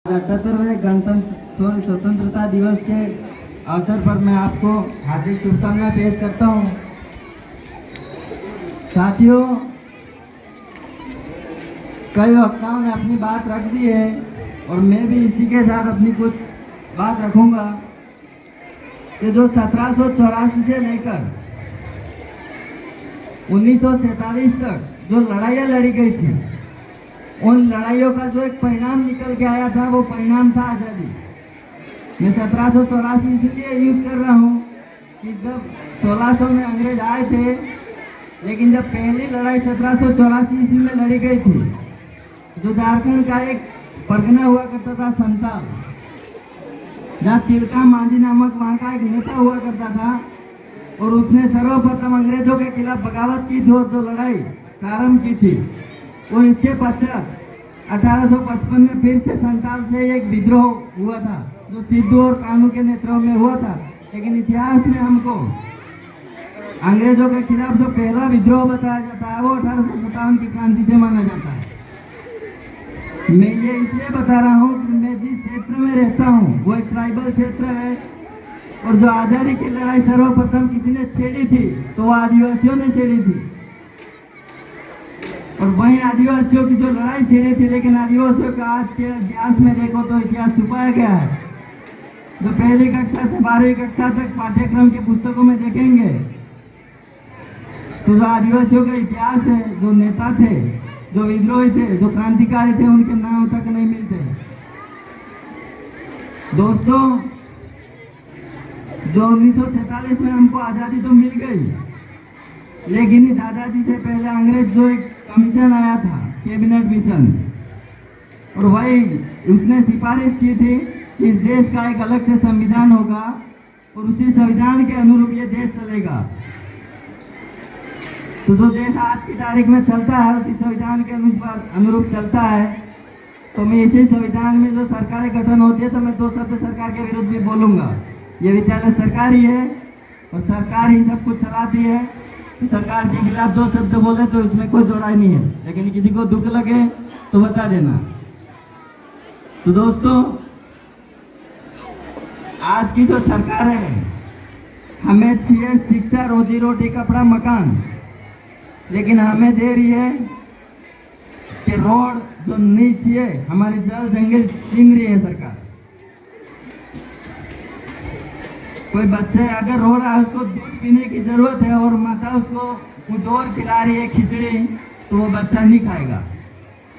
78वें गणतंत्र स्वतंत्रता दिवस के अवसर पर मैं आपको हार्दिक शुभकामनाएं पेश करता हूं। साथियों, कई वक्ताओं ने अपनी बात रख दी है और मैं भी इसी के साथ अपनी कुछ बात रखूंगा कि जो 1784 से लेकर 1947 तक जो लड़ाइयाँ लड़ी गई थी, उन लड़ाइयों का जो एक परिणाम निकल के आया था, वो परिणाम था आज़ादी। मैं 1784 इसलिए यूज कर रहा हूँ कि जब 1600 में अंग्रेज आए थे, लेकिन जब पहली लड़ाई 1784 ईस्वी में लड़ी गई थी, जो झारखंड का एक परगना हुआ करता था संताल, जहाँ तिलका मांझी नामक वहाँ का एक नेता हुआ करता था, और उसने सर्वप्रथम अंग्रेजों के खिलाफ बगावत की थी और जो लड़ाई प्रारंभ की थी, वो इसके पश्चात 1855 में फिर से संताल से एक विद्रोह हुआ था, जो सिद्धू और कानू के नेतृत्व में हुआ था। लेकिन इतिहास में हमको अंग्रेजों के खिलाफ जो पहला विद्रोह बताया जाता है, वो 1857 की क्रांति से माना जाता है। मैं ये इसलिए बता रहा हूँ कि मैं जिस क्षेत्र में रहता हूँ वो एक ट्राइबल क्षेत्र है, और जो आज़ादी की लड़ाई सर्वप्रथम किसी ने छेड़ी थी तो वो आदिवासियों ने छेड़ी थी, और वहीं आदिवासियों की जो लड़ाई छेड़ी थी, लेकिन आदिवासियों का आज के इतिहास में देखो तो इतिहास छुपाया गया है। जो पहली कक्षा से 12वीं कक्षा तक पाठ्यक्रम की पुस्तकों में देखेंगे तो जो आदिवासियों का इतिहास है, जो नेता थे, जो विद्रोही थे, जो क्रांतिकारी थे, उनके नाम तक नहीं मिलते। दोस्तों, जो 1947 में हमको आज़ादी तो मिल गई, लेकिन इस आज़ादी से पहले अंग्रेज जो एक कमीशन आया था, कैबिनेट मिशन, और वही उसने सिफारिश की थी कि इस देश का एक अलग से संविधान होगा और उसी संविधान के अनुरूप ये देश चलेगा। तो जो देश आज की तारीख में चलता है उसी संविधान के अनुरूप चलता है। तो मैं इसी संविधान में जो सरकारें गठन होती है, तो मैं 2 शब्द सरकार के विरुद्ध भी बोलूँगा। ये विद्यालय सरकारी है और सरकार ही सब कुछ चलाती है। तो सरकार के खिलाफ 2 शब्द बोले तो इसमें कोई दोहराई नहीं है, लेकिन किसी को दुख लगे तो बता देना। तो दोस्तों, आज की जो सरकार है, हमें चाहिए शिक्षा, रोजी रोटी, कपड़ा, मकान, लेकिन हमें दे रही है कि रोड जो नहीं चाहिए, हमारी जल जंगल छीन रही है सरकार। कोई बच्चे अगर रो रहा है, उसको दूध पीने की जरूरत है और माता उसको कुछ और खिला रही है, खिचड़ी, तो वो बच्चा नहीं खाएगा।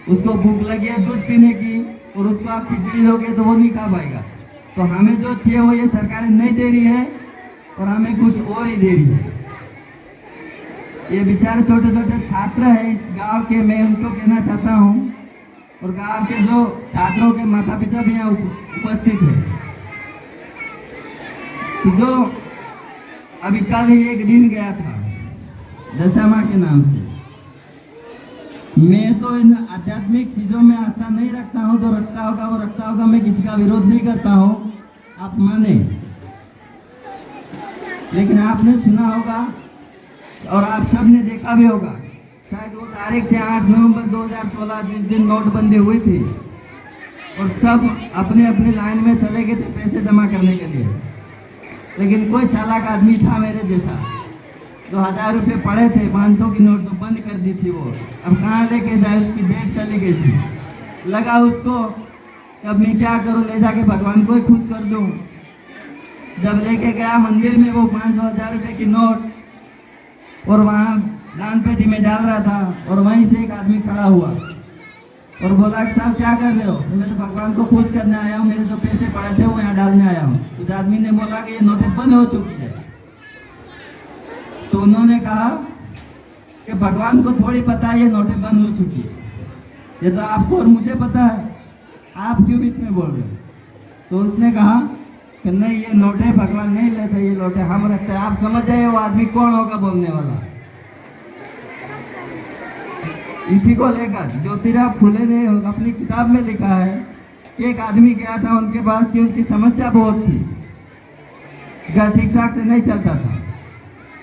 उसको भूख लगी है दूध पीने की और उसको आप खिचड़ी दोगे तो वो नहीं खा पाएगा। तो हमें जो चाहिए वो ये सरकारें नहीं दे रही है और हमें कुछ और ही दे रही है। ये बेचारे छोटे छोटे छात्र हैं इस गांव के, मैं उनको कहना चाहता हूँ, और गांव के जो छात्रों के माता पिता भी यहाँ उपस्थित है। तो जो अभी कल ही एक दिन गया था दशमा के नाम से, मैं तो इन आध्यात्मिक चीज़ों में आस्था नहीं रखता हूँ, जो रखता होगा वो रखता होगा, मैं किसी का विरोध नहीं करता हूँ, आप माने। लेकिन आपने सुना होगा और आप सब ने देखा भी होगा, शायद वो तारीख थी 8 नवंबर 2016, जिस दिन नोटबंदी हुई थी, और सब अपने अपने लाइन में चले गए थे पैसे जमा करने के लिए। लेकिन कोई चालाक आदमी था मेरे जैसा, जो 1000 रुपये पड़े थे, 500 की नोट तो बंद कर दी थी वो। अब कहाँ लेके जाए, उसकी डेट चली गई थी। लगा उसको अब मैं क्या करूँ, ले जाके भगवान को ही खुश कर दूँ। जब लेके गया मंदिर में वो 500-1000 रुपये की नोट, और वहाँ दान पेटी में डाल रहा था, और वहीं से एक आदमी खड़ा हुआ और बोला कि साहब क्या कर रहे हो? मैं तो भगवान को खुश करने आया हूँ, मेरे जो पैसे पड़े थे वो यहाँ डालने आया हूँ। उस आदमी ने बोला कि ये नोटें बंद हो चुकी है। तो उन्होंने कहा कि भगवान को थोड़ी पता है ये नोटें बंद हो चुकी है, ये तो आपको और मुझे पता है, आप क्यों बीच में बोल रहे हो? तो उसने कहा कि नहीं, ये नोटें भगवान नहीं लेते, ये नोटें हम रखते हैं। आप समझ जाइए वो आदमी कौन होगा बोलने वाला। इसी को लेकर ज्योतिराव फुले ने अपनी किताब में लिखा है कि एक आदमी गया था उनके पास कि उनकी समस्या बहुत थी, घर ठीक ठाक से नहीं चलता था,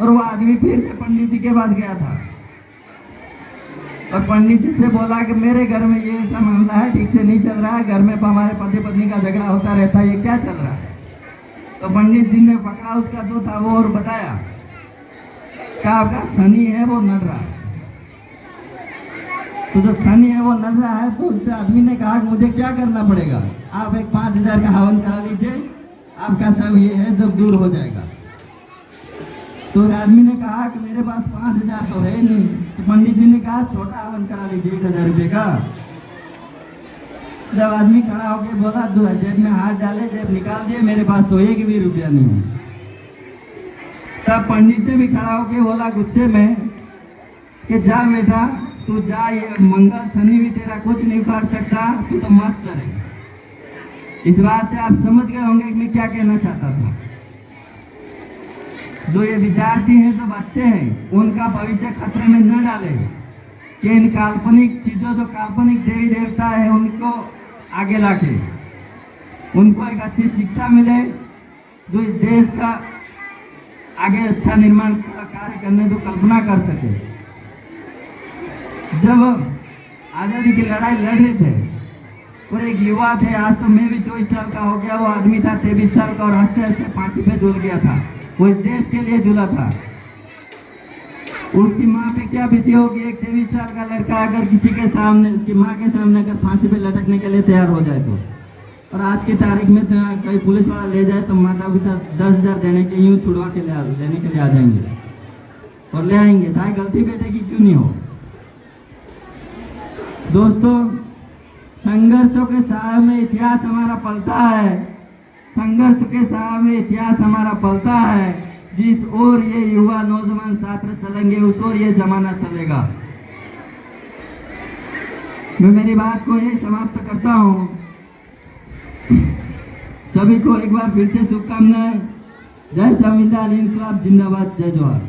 और वो आदमी फिर से पंडित जी के पास गया था और पंडित जी से बोला कि मेरे घर में ये ऐसा मामला है, ठीक से नहीं चल रहा है, घर में हमारे पति पत्नी का झगड़ा होता रहता है, ये क्या चल रहा है। तो पंडित जी ने पकड़ा उसका जो था वो और बताया, क्या आपका शनि है वो नड़ रहा है। तो जो शनि है वो नड़ रहा है, तो उससे आदमी ने कहा कि मुझे क्या करना पड़ेगा, आप एक 5,000 का हवन करा लीजिए, आपका सब ये है जब दूर हो जाएगा। तो आदमी ने कहा कि मेरे पास 5,000 तो है नहीं। तो पंडित जी ने कहा छोटा हवन करा लीजिए 1,000 रुपये का। जब आदमी खड़ा होकर बोला, जेब में हाथ डाले, जेब निकाल दिए, मेरे पास तो 1 भी रुपया नहीं है। तब पंडित जी भी खड़ा होकर बोला गुस्से में कि जा बेटा तू जा, ये मंगल शनि भी तेरा कुछ नहीं कर सकता, तू तो मस्त रहे। इस बात से आप समझ गए होंगे कि मैं क्या कहना चाहता था। जो ये विद्यार्थी हैं, जो बच्चे हैं, उनका भविष्य खतरे में न डाले कि इन काल्पनिक चीजों, जो काल्पनिक देवी देवता है, उनको आगे लाके उनको एक अच्छी शिक्षा मिले, जो इस देश का आगे अच्छा निर्माण का कार्य करने की कल्पना कर सके। जब आजादी की लड़ाई लड़ रहे थे और एक युवा थे, आज तो मैं भी 24 साल का हो गया, वो आदमी था 23 साल का और हंसते हंसते फांसी पे झूल गया था। वो इस देश के लिए झूला था। उसकी माँ पे क्या बीती होगी, एक 23 साल का लड़का अगर किसी के सामने, उसकी माँ के सामने अगर फांसी पे लटकने के लिए तैयार हो जाए तो। और आज की तारीख में कहीं पुलिस वाला ले जाए तो माता पिता 10,000 देने के यूं छुड़वा के लेने के लिए आ जाएंगे और ले आएंगे, चाहे गलती बेटे की क्यों नहीं हो। दोस्तों, संघर्षों के साय में इतिहास हमारा पलता है, संघर्ष के साय में इतिहास हमारा पलता है। जिस ओर ये युवा नौजवान छात्र चलेंगे, उस ओर ये जमाना चलेगा। मैं मेरी बात को यही समाप्त करता हूँ। सभी को एक बार फिर से शुभकामनाएं। जय संविधान, इंकलाब जिंदाबाद, जय जवाहर।